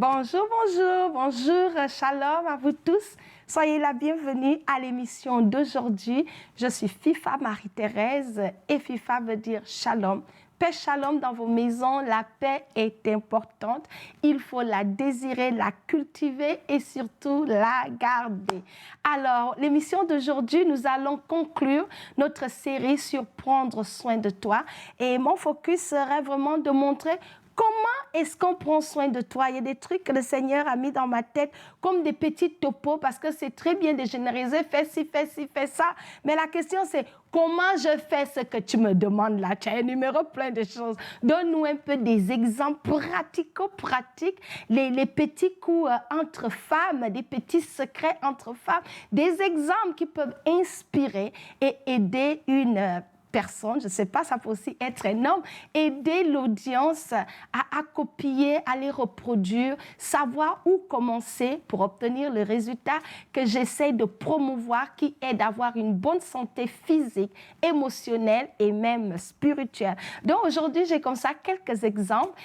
Bonjour, bonjour, bonjour, shalom à vous tous. Soyez la bienvenue à l'émission d'aujourd'hui. Je suis FIFA Marie-Thérèse et FIFA veut dire shalom. Paix, shalom dans vos maisons. La paix est importante. Il faut la désirer, la cultiver et surtout la garder. Alors, l'émission d'aujourd'hui, nous allons conclure notre série sur prendre soin de toi. Et mon focus serait vraiment de montrer comment est-ce qu'on prend soin de toi? Il y a des trucs que le Seigneur a mis dans ma tête comme des petits topos parce que c'est très bien de généraliser, fais ci, fais ci, fais ça. Mais la question c'est comment je fais ce que tu me demandes là? Tu as énuméré plein de choses. Donne-nous un peu des exemples pratico-pratiques, les petits coups entre femmes, des petits secrets entre femmes, des exemples qui peuvent inspirer et aider une personne, je ne sais pas, ça peut aussi être un homme, aider l'audience à copier, à les reproduire, savoir où commencer pour obtenir le résultat que j'essaie de promouvoir qui aide à avoir une bonne santé physique, émotionnelle et même spirituelle. Donc aujourd'hui, j'ai comme ça quelques exemples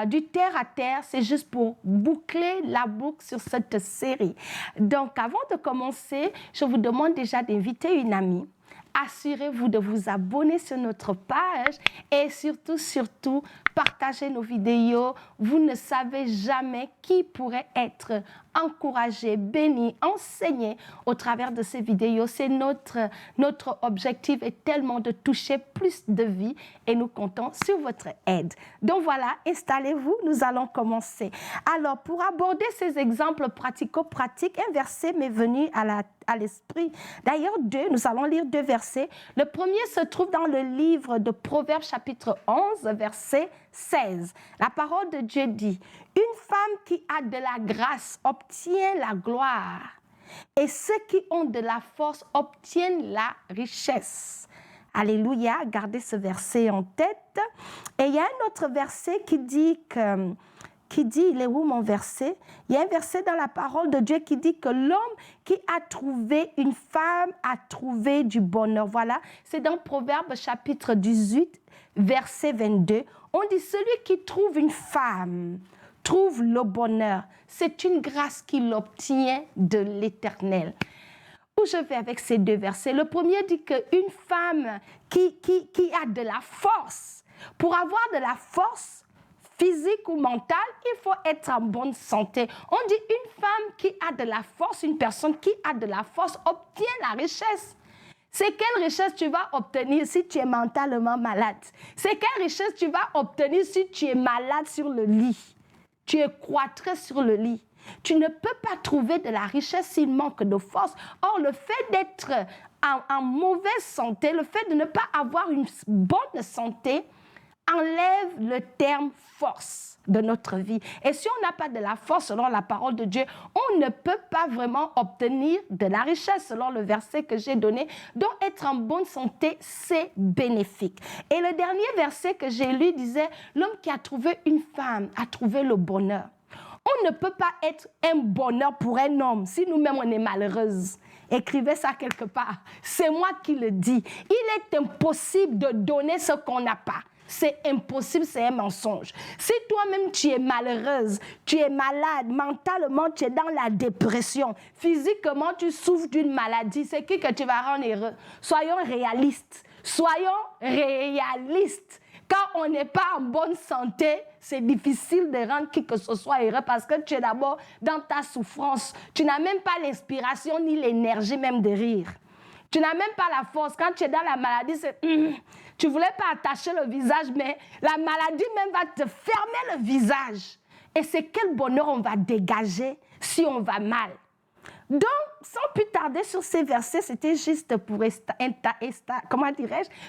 du terre à terre, c'est juste pour boucler la boucle sur cette série. Donc avant de commencer, je vous demande déjà d'inviter une amie. Assurez-vous de vous abonner sur notre page et surtout, partagez nos vidéos. Vous ne savez jamais qui pourrait être encouragé, béni, enseigné au travers de ces vidéos. C'est notre objectif est tellement de toucher plus de vies et nous comptons sur votre aide. Donc voilà, installez-vous, nous allons commencer. Alors, pour aborder ces exemples pratico-pratiques, un verset m'est venu à l'esprit. D'ailleurs, nous allons lire deux versets. Le premier se trouve dans le livre de Proverbes chapitre 11, verset 16. La parole de Dieu dit, « Une femme qui a de la grâce obtient la gloire, et ceux qui ont de la force obtiennent la richesse. » Alléluia, gardez ce verset en tête. Et il y a un autre verset qui dit, il est où mon verset? Il y a un verset dans la parole de Dieu qui dit que l'homme qui a trouvé une femme a trouvé du bonheur. Voilà, c'est dans Proverbes chapitre 18, verset 22. On dit, celui qui trouve une femme trouve le bonheur. C'est une grâce qu'il obtient de l'Éternel. Où je vais avec ces deux versets? Le premier dit qu'une femme qui a de la force, pour avoir de la force, physique ou mentale, il faut être en bonne santé. On dit une femme qui a de la force, une personne qui a de la force obtient la richesse. C'est quelle richesse tu vas obtenir si tu es mentalement malade? C'est quelle richesse tu vas obtenir si tu es malade sur le lit? Tu es cloîtré sur le lit. Tu ne peux pas trouver de la richesse s'il manque de force. Or, le fait d'être en mauvaise santé, le fait de ne pas avoir une bonne santé, enlève le terme force de notre vie. Et si on n'a pas de la force selon la parole de Dieu, on ne peut pas vraiment obtenir de la richesse selon le verset que j'ai donné. Donc être en bonne santé, c'est bénéfique. Et le dernier verset que j'ai lu disait, l'homme qui a trouvé une femme a trouvé le bonheur. On ne peut pas être un bonheur pour un homme si nous-mêmes on est malheureuse. Écrivez ça quelque part. C'est moi qui le dis. Il est impossible de donner ce qu'on n'a pas. C'est impossible, c'est un mensonge. Si toi-même tu es malheureuse, tu es malade, mentalement tu es dans la dépression, physiquement tu souffres d'une maladie, c'est qui que tu vas rendre heureux? Soyons réalistes. Soyons réalistes. Quand on n'est pas en bonne santé, c'est difficile de rendre qui que ce soit heureux parce que tu es d'abord dans ta souffrance. Tu n'as même pas l'inspiration ni l'énergie même de rire. Tu n'as même pas la force. Quand tu es dans la maladie, c'est... tu ne voulais pas attacher le visage, mais la maladie même va te fermer le visage. Et c'est quel bonheur on va dégager si on va mal. Donc, sans plus tarder sur ces versets, c'était juste pour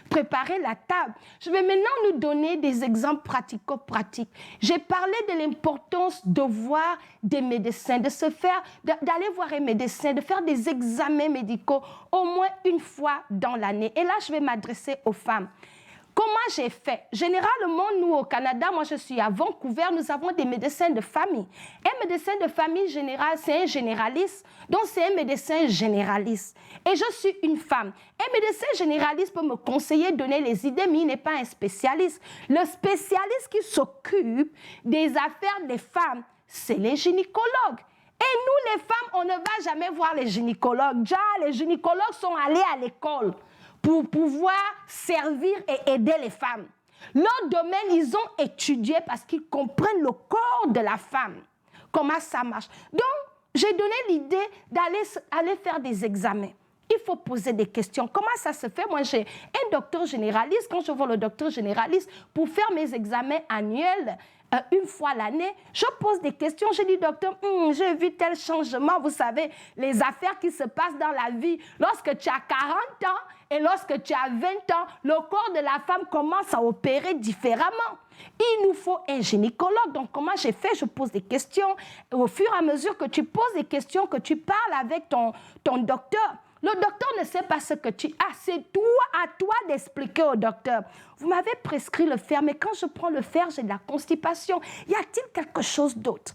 préparer la table. Je vais maintenant nous donner des exemples pratico-pratiques. J'ai parlé de l'importance de voir des médecins, d'aller voir un médecin, de faire des examens médicaux au moins une fois dans l'année. Et là, je vais m'adresser aux femmes. Comment j'ai fait? Généralement, nous, au Canada, moi, je suis à Vancouver, nous avons des médecins de famille. Un médecin de famille général, c'est un généraliste. Donc, c'est un médecin généraliste. Et je suis une femme. Un médecin généraliste peut me conseiller, donner les idées, mais il n'est pas un spécialiste. Le spécialiste qui s'occupe des affaires des femmes, c'est les gynécologues. Et nous, les femmes, on ne va jamais voir les gynécologues. Déjà, les gynécologues sont allés à l'école pour pouvoir servir et aider les femmes. Leur domaine, ils ont étudié parce qu'ils comprennent le corps de la femme, comment ça marche. Donc, j'ai donné l'idée d'aller faire des examens. Il faut poser des questions. Comment ça se fait? Moi, j'ai un docteur généraliste. Quand je vois le docteur généraliste, pour faire mes examens annuels, une fois l'année, je pose des questions. Je dis, docteur, j'ai vu tel changement. Vous savez, les affaires qui se passent dans la vie. Lorsque tu as 40 ans et lorsque tu as 20 ans, le corps de la femme commence à opérer différemment. Il nous faut un gynécologue. Donc, comment j'ai fait? Je pose des questions. Et au fur et à mesure que tu poses des questions, que tu parles avec ton docteur, le docteur ne sait pas ce que tu as. C'est à toi d'expliquer au docteur. Vous m'avez prescrit le fer, mais quand je prends le fer, j'ai de la constipation. Y a-t-il quelque chose d'autre?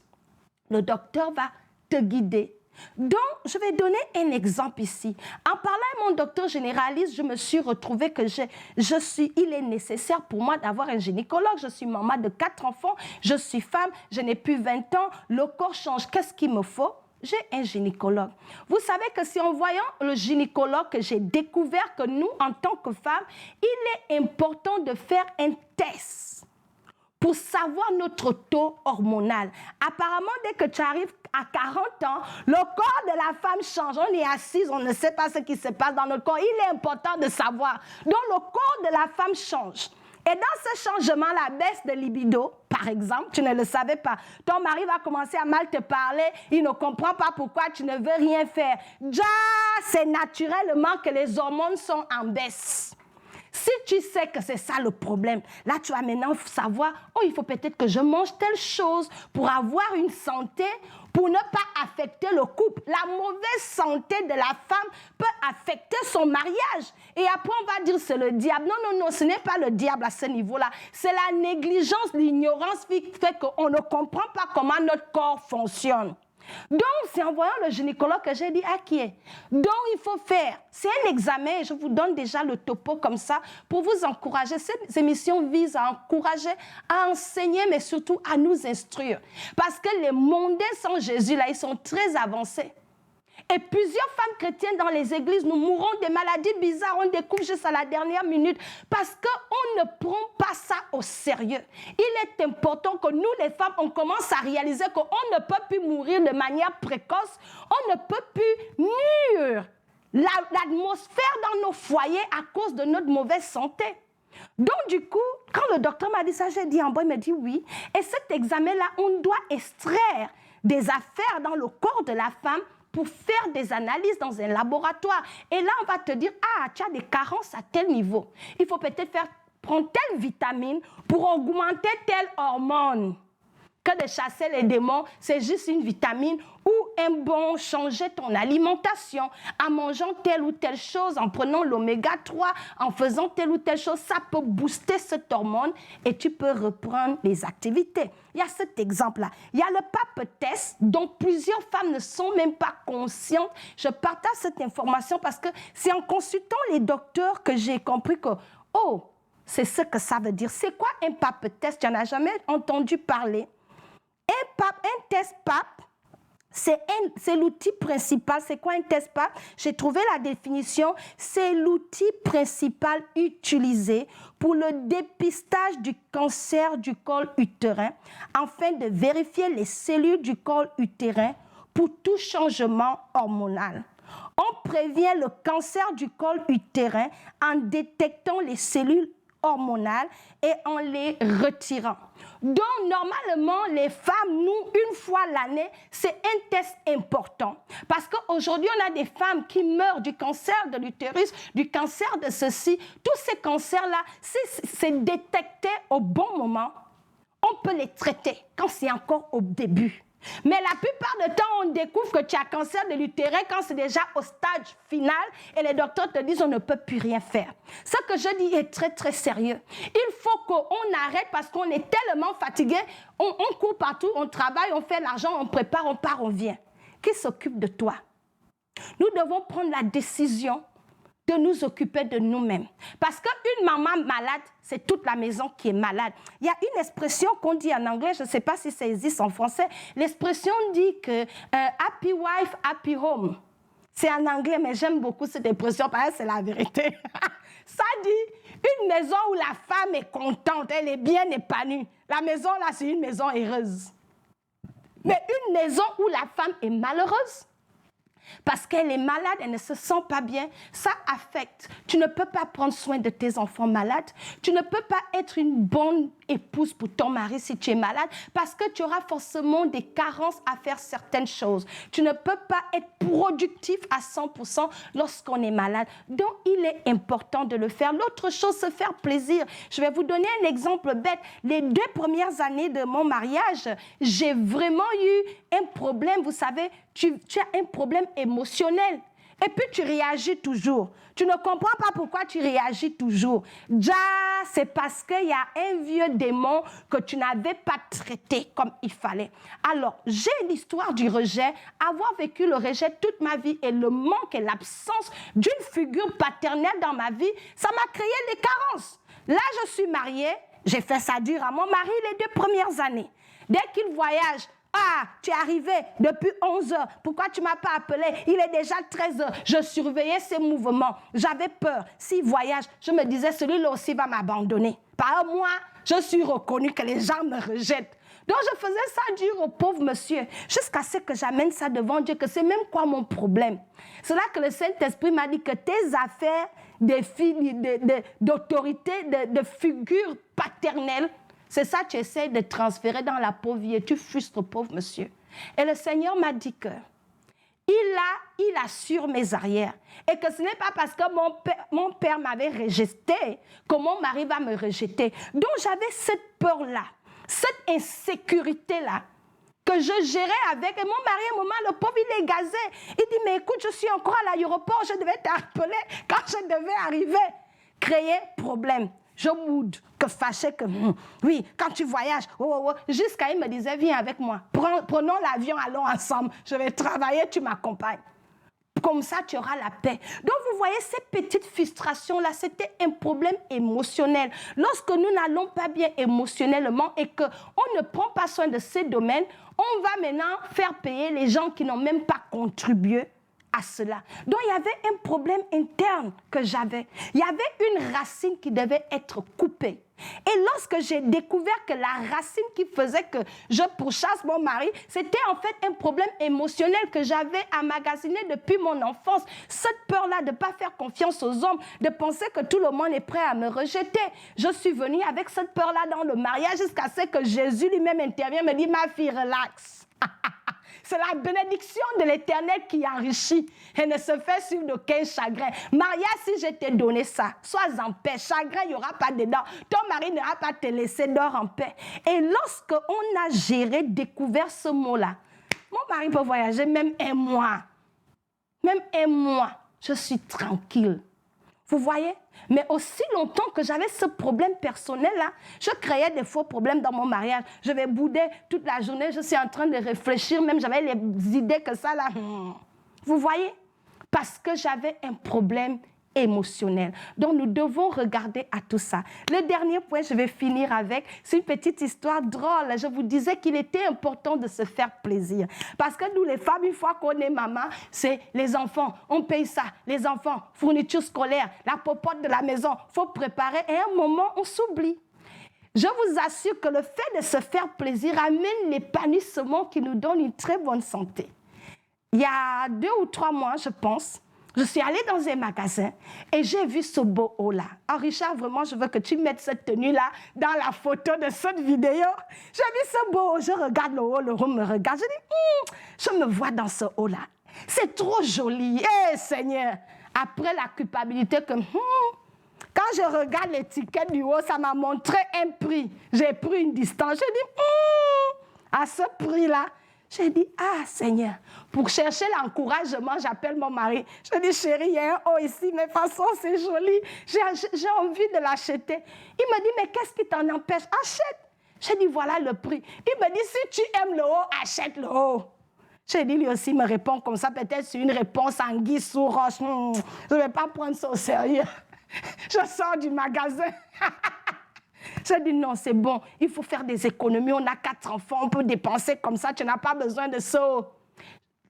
Le docteur va te guider. Donc, je vais donner un exemple ici. En parlant à mon docteur généraliste, je me suis retrouvée que il est nécessaire pour moi d'avoir un gynécologue. Je suis maman de 4 enfants, je suis femme, je n'ai plus 20 ans, le corps change. Qu'est-ce qu'il me faut? J'ai un gynécologue. Vous savez que c'est en voyant le gynécologue que j'ai découvert que nous, en tant que femmes, il est important de faire un test pour savoir notre taux hormonal. Apparemment, dès que tu arrives à 40 ans, le corps de la femme change. On est assise, on ne sait pas ce qui se passe dans notre corps. Il est important de savoir. Donc, le corps de la femme change. Et dans ce changement, la baisse de libido, par exemple, tu ne le savais pas. Ton mari va commencer à mal te parler, il ne comprend pas pourquoi tu ne veux rien faire. Déjà, c'est naturellement que les hormones sont en baisse. Si tu sais que c'est ça le problème, là tu vas maintenant savoir, oh, il faut peut-être que je mange telle chose pour avoir une santé, pour ne pas affecter le couple. La mauvaise santé de la femme peut affecter son mariage. Et après on va dire c'est le diable. Non, non, non, ce n'est pas le diable à ce niveau-là. C'est la négligence, l'ignorance qui fait qu'on ne comprend pas comment notre corps fonctionne. Donc, c'est en voyant le gynécologue que j'ai dit, ah, qui est? Donc, il faut faire. C'est un examen, je vous donne déjà le topo comme ça pour vous encourager. Cette émission vise à encourager, à enseigner, mais surtout à nous instruire. Parce que les mondains sans Jésus, là, ils sont très avancés. Et plusieurs femmes chrétiennes dans les églises, nous mourons des maladies bizarres, on découvre juste à la dernière minute parce qu'on ne prend pas ça au sérieux. Il est important que nous, les femmes, on commence à réaliser qu'on ne peut plus mourir de manière précoce, on ne peut plus nuire l'atmosphère dans nos foyers à cause de notre mauvaise santé. Donc, du coup, quand le docteur m'a dit ça, j'ai dit en bas, il m'a dit oui. Et cet examen-là, on doit extraire des affaires dans le corps de la femme pour faire des analyses dans un laboratoire. Et là, on va te dire, ah, tu as des carences à tel niveau. Il faut peut-être prendre telle vitamine pour augmenter telle hormone. Que de chasser les démons, c'est juste une vitamine ou un bon, changer ton alimentation en mangeant telle ou telle chose, en prenant l'oméga 3, en faisant telle ou telle chose, ça peut booster cette hormone et tu peux reprendre les activités. Il y a cet exemple-là. Il y a le PAP test dont plusieurs femmes ne sont même pas conscientes. Je partage cette information parce que c'est en consultant les docteurs que j'ai compris que, oh, c'est ce que ça veut dire. C'est quoi un PAP test? Tu n'en as jamais entendu parler? Un test PAP, c'est l'outil principal. C'est quoi un test PAP? J'ai trouvé la définition. C'est l'outil principal utilisé pour le dépistage du cancer du col utérin afin de vérifier les cellules du col utérin pour tout changement hormonal. On prévient le cancer du col utérin en détectant les cellules hormonales et en les retirant. Donc, normalement, les femmes, nous, une fois l'année, c'est un test important. Parce qu'aujourd'hui, on a des femmes qui meurent du cancer de l'utérus, du cancer de ceci. Tous ces cancers-là, si c'est détecté au bon moment, on peut les traiter quand c'est encore au début. Mais la plupart du temps, on découvre que tu as cancer de l'utérin quand c'est déjà au stade final et les docteurs te disent on ne peut plus rien faire. Ce que je dis est très, très sérieux. Il faut qu'on arrête parce qu'on est tellement fatigué, on court partout, on travaille, on fait l'argent, on prépare, on part, on vient. Qui s'occupe de toi? Nous devons prendre la décision de nous occuper de nous-mêmes. Parce qu'une maman malade, c'est toute la maison qui est malade. Il y a une expression qu'on dit en anglais, je ne sais pas si ça existe en français, l'expression dit que happy wife, happy home. C'est en anglais, mais j'aime beaucoup cette expression parce que c'est la vérité. Ça dit une maison où la femme est contente, elle est bien épanouie. La maison là, c'est une maison heureuse. Mais une maison où la femme est malheureuse, parce qu'elle est malade, elle ne se sent pas bien, ça affecte. Tu ne peux pas prendre soin de tes enfants malades. Tu ne peux pas être une bonne épouse pour ton mari si tu es malade, parce que tu auras forcément des carences à faire certaines choses. Tu ne peux pas être productif à 100% lorsqu'on est malade. Donc, il est important de le faire. L'autre chose, se faire plaisir. Je vais vous donner un exemple bête. Les 2 premières années de mon mariage, j'ai vraiment eu un problème. Vous savez, tu as un problème émotionnel. Et puis tu réagis toujours. Tu ne comprends pas pourquoi tu réagis toujours. Déjà, c'est parce qu'il y a un vieux démon que tu n'avais pas traité comme il fallait. Alors, j'ai l'histoire du rejet, avoir vécu le rejet toute ma vie et le manque et l'absence d'une figure paternelle dans ma vie, ça m'a créé des carences. Là, je suis mariée, j'ai fait ça dur à mon mari les 2 premières années. Dès qu'il voyage, ah, tu es arrivé depuis 11 heures. Pourquoi tu ne m'as pas appelé? Il est déjà 13 heures. Je surveillais ses mouvements. J'avais peur. S'il voyage, je me disais, celui-là aussi va m'abandonner. Par moi, je suis reconnue que les gens me rejettent. Donc, je faisais ça dur au pauvre monsieur, jusqu'à ce que j'amène ça devant Dieu, que c'est même quoi mon problème. C'est là que le Saint-Esprit m'a dit que tes affaires d'autorité, de figure paternelle, c'est ça que tu essaies de transférer dans la pauvre vie et tu frustres pauvre monsieur. Et le Seigneur m'a dit que il assure mes arrières. Et que ce n'est pas parce que mon père m'avait rejeté que mon mari va me rejeter. Donc j'avais cette peur-là, cette insécurité-là que je gérais avec. Et mon mari, à un moment, le pauvre, il est gazé. Il dit, mais écoute, je suis encore à l'aéroport, je devais t'appeler quand je devais arriver. Créer problème. Je boude, que fâché, que oui, quand tu voyages, jusqu'à il me disait, viens avec moi, prenons l'avion, allons ensemble, je vais travailler, tu m'accompagnes. Comme ça, tu auras la paix. Donc, vous voyez, ces petites frustrations-là, c'était un problème émotionnel. Lorsque nous n'allons pas bien émotionnellement et qu'on ne prend pas soin de ces domaines, on va maintenant faire payer les gens qui n'ont même pas contribué à cela. Donc, il y avait un problème interne que j'avais. Il y avait une racine qui devait être coupée. Et lorsque j'ai découvert que la racine qui faisait que je pourchasse mon mari, c'était en fait un problème émotionnel que j'avais emmagasiné depuis mon enfance. Cette peur-là de ne pas faire confiance aux hommes, de penser que tout le monde est prêt à me rejeter. Je suis venue avec cette peur-là dans le mariage jusqu'à ce que Jésus lui-même intervient et me dit, ma fille, relax. C'est la bénédiction de l'Éternel qui enrichit et ne se fait suivre d'aucun chagrin. Maria, si je t'ai donné ça, sois en paix. Chagrin, il n'y aura pas dedans. Ton mari n'aura pas te laisser dors en paix. Et lorsqu'on a géré, découvert ce mot-là, mon mari peut voyager même 1 mois. Même 1 mois, je suis tranquille. Vous voyez? Mais aussi longtemps que j'avais ce problème personnel-là, je créais des faux problèmes dans mon mariage. Je vais bouder toute la journée, je suis en train de réfléchir, même j'avais les idées que ça là. Vous voyez? Parce que j'avais un problème émotionnel. Donc, nous devons regarder à tout ça. Le dernier point, je vais finir avec, c'est une petite histoire drôle. Je vous disais qu'il était important de se faire plaisir. Parce que nous, les femmes, une fois qu'on est maman, c'est les enfants, on paye ça. Les enfants, fourniture scolaire, la popote de la maison, il faut préparer. Et à un moment, on s'oublie. Je vous assure que le fait de se faire plaisir amène l'épanouissement qui nous donne une très bonne santé. Il y a 2 ou 3 mois, je pense, je suis allée dans un magasin et j'ai vu ce beau haut-là. Ah, Richard, vraiment, je veux que tu mettes cette tenue-là dans la photo de cette vidéo. J'ai vu ce beau haut, je regarde le haut me regarde. Je dis, je me vois dans ce haut-là. C'est trop joli. Eh, Seigneur, après la culpabilité que... quand je regarde l'étiquette du haut, ça m'a montré un prix. J'ai pris une distance. J'ai dit, à ce prix-là, j'ai dit, ah Seigneur, pour chercher l'encouragement, j'appelle mon mari. Je dis, chérie, il y a un haut ici, mais de toute façon, c'est joli. J'ai envie de l'acheter. Il me dit, mais qu'est-ce qui t'en empêche? Achète. J'ai dit, voilà le prix. Il me dit, si tu aimes le haut, achète le haut. J'ai dit, lui aussi me répond comme ça, peut-être sur une réponse anguille sous roche. Je ne vais pas prendre ça au sérieux. Je sors du magasin. J'ai dit, non, c'est bon, il faut faire des économies. On a 4 enfants, on peut dépenser comme ça, tu n'as pas besoin de ça.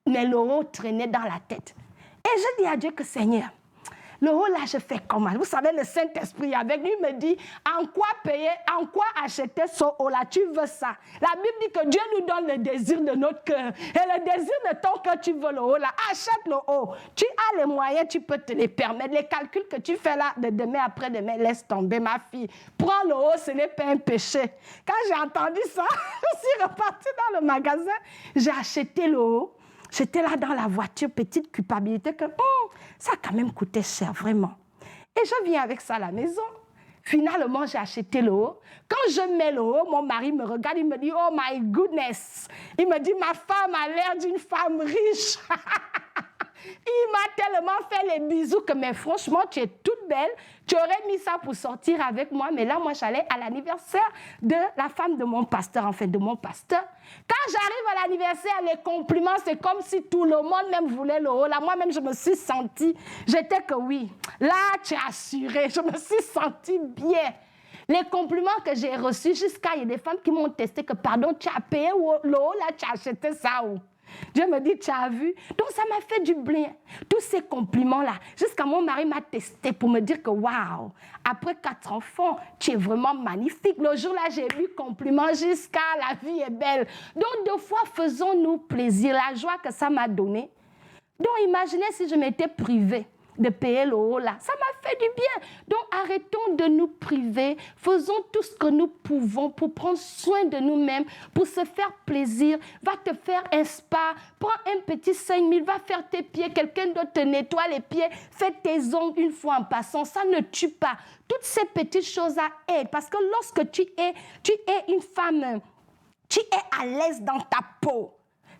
Mais l'euro traînait dans la tête. Et je dis à Dieu que Seigneur, l'euro là, je fais comment? Vous savez, le Saint-Esprit avec lui me dit, en quoi payer, en quoi acheter ce eau là? Tu veux ça? La Bible dit que Dieu nous donne le désir de notre cœur. Et le désir de ton cœur, tu veux le eau là. Achète le eau. Tu as les moyens, tu peux te les permettre. Les calculs que tu fais là, de demain après-demain, laisse tomber ma fille. Prends le eau, ce n'est pas un péché. Quand j'ai entendu ça, je suis repartie dans le magasin. J'ai acheté le eau. J'étais là dans la voiture, petite culpabilité que ça a quand même coûté cher, vraiment. Et je viens avec ça à la maison. Finalement, j'ai acheté l'eau. Quand je mets l'eau, mon mari me regarde, il me dit, oh my goodness. Il me dit, ma femme a l'air d'une femme riche. Il m'a tellement fait les bisous que, mais franchement, tu es toute belle. Tu aurais mis ça pour sortir avec moi. Mais là, moi, j'allais à l'anniversaire de la femme de mon pasteur, en fait, de mon pasteur. Quand j'arrive à l'anniversaire, les compliments, c'est comme si tout le monde même voulait le haut. Là, moi-même, je me suis sentie, j'étais que oui. Là, tu es assurée. Je me suis sentie bien. Les compliments que j'ai reçus, jusqu'à, il y a des femmes qui m'ont testé que, pardon, tu as payé le haut, là, tu as acheté ça où? Dieu me dit, tu as vu? Donc, ça m'a fait du bien. Tous ces compliments-là, jusqu'à mon mari m'a testé pour me dire que, waouh, après 4 enfants, tu es vraiment magnifique. Le jour-là, j'ai eu compliments jusqu'à la vie est belle. Donc, 2 fois, faisons-nous plaisir. La joie que ça m'a donnée. Donc, imaginez si je m'étais privée de payer le haut là. Ça m'a fait du bien. Donc, arrêtons de nous priver. Faisons tout ce que nous pouvons pour prendre soin de nous-mêmes, pour se faire plaisir. Va te faire un spa. Prends un petit 5 000. Va faire tes pieds. Quelqu'un d'autre te nettoie les pieds. Fais tes ongles une fois en passant. Ça ne tue pas. Toutes ces petites choses-là aident. Parce que lorsque tu es une femme, tu es à l'aise dans ta peau.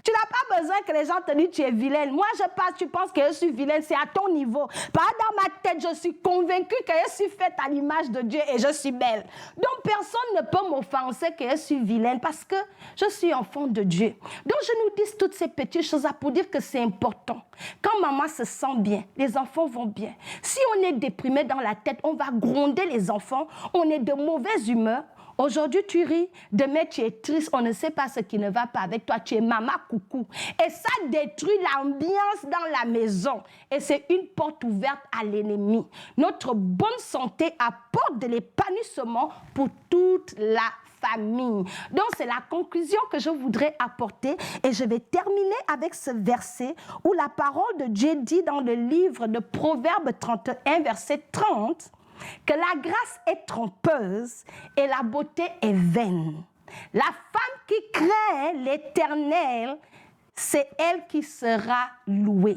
Tu n'as pas besoin que les gens te disent que tu es vilaine. Moi, je passe, tu penses que je suis vilaine, c'est à ton niveau. Dans ma tête, je suis convaincue que je suis faite à l'image de Dieu et je suis belle. Donc, personne ne peut m'offenser que je suis vilaine parce que je suis enfant de Dieu. Donc, je nous dis toutes ces petites choses-là pour dire que c'est important. Quand maman se sent bien, les enfants vont bien. Si on est déprimé dans la tête, on va gronder les enfants, on est de mauvaise humeur. Aujourd'hui, tu ris, demain, tu es triste, on ne sait pas ce qui ne va pas avec toi, tu es maman coucou. Et ça détruit l'ambiance dans la maison. Et c'est une porte ouverte à l'ennemi. Notre bonne santé apporte de l'épanouissement pour toute la famille. Donc, c'est la conclusion que je voudrais apporter. Et je vais terminer avec ce verset où la parole de Dieu dit dans le livre de Proverbes 31, verset 30, que la grâce est trompeuse et la beauté est vaine. La femme qui craint l'Éternel, c'est elle qui sera louée.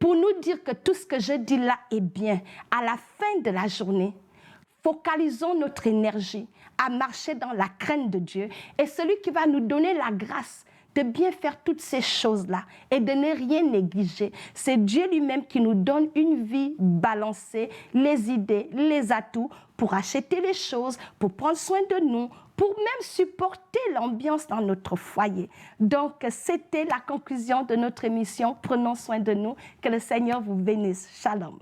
Pour nous dire que tout ce que je dis là est bien, à la fin de la journée, focalisons notre énergie à marcher dans la crainte de Dieu. Et celui qui va nous donner la grâce de bien faire toutes ces choses-là et de ne rien négliger. C'est Dieu lui-même qui nous donne une vie balancée, les idées, les atouts pour acheter les choses, pour prendre soin de nous, pour même supporter l'ambiance dans notre foyer. Donc, c'était la conclusion de notre émission. Prenons soin de nous. Que le Seigneur vous bénisse. Shalom.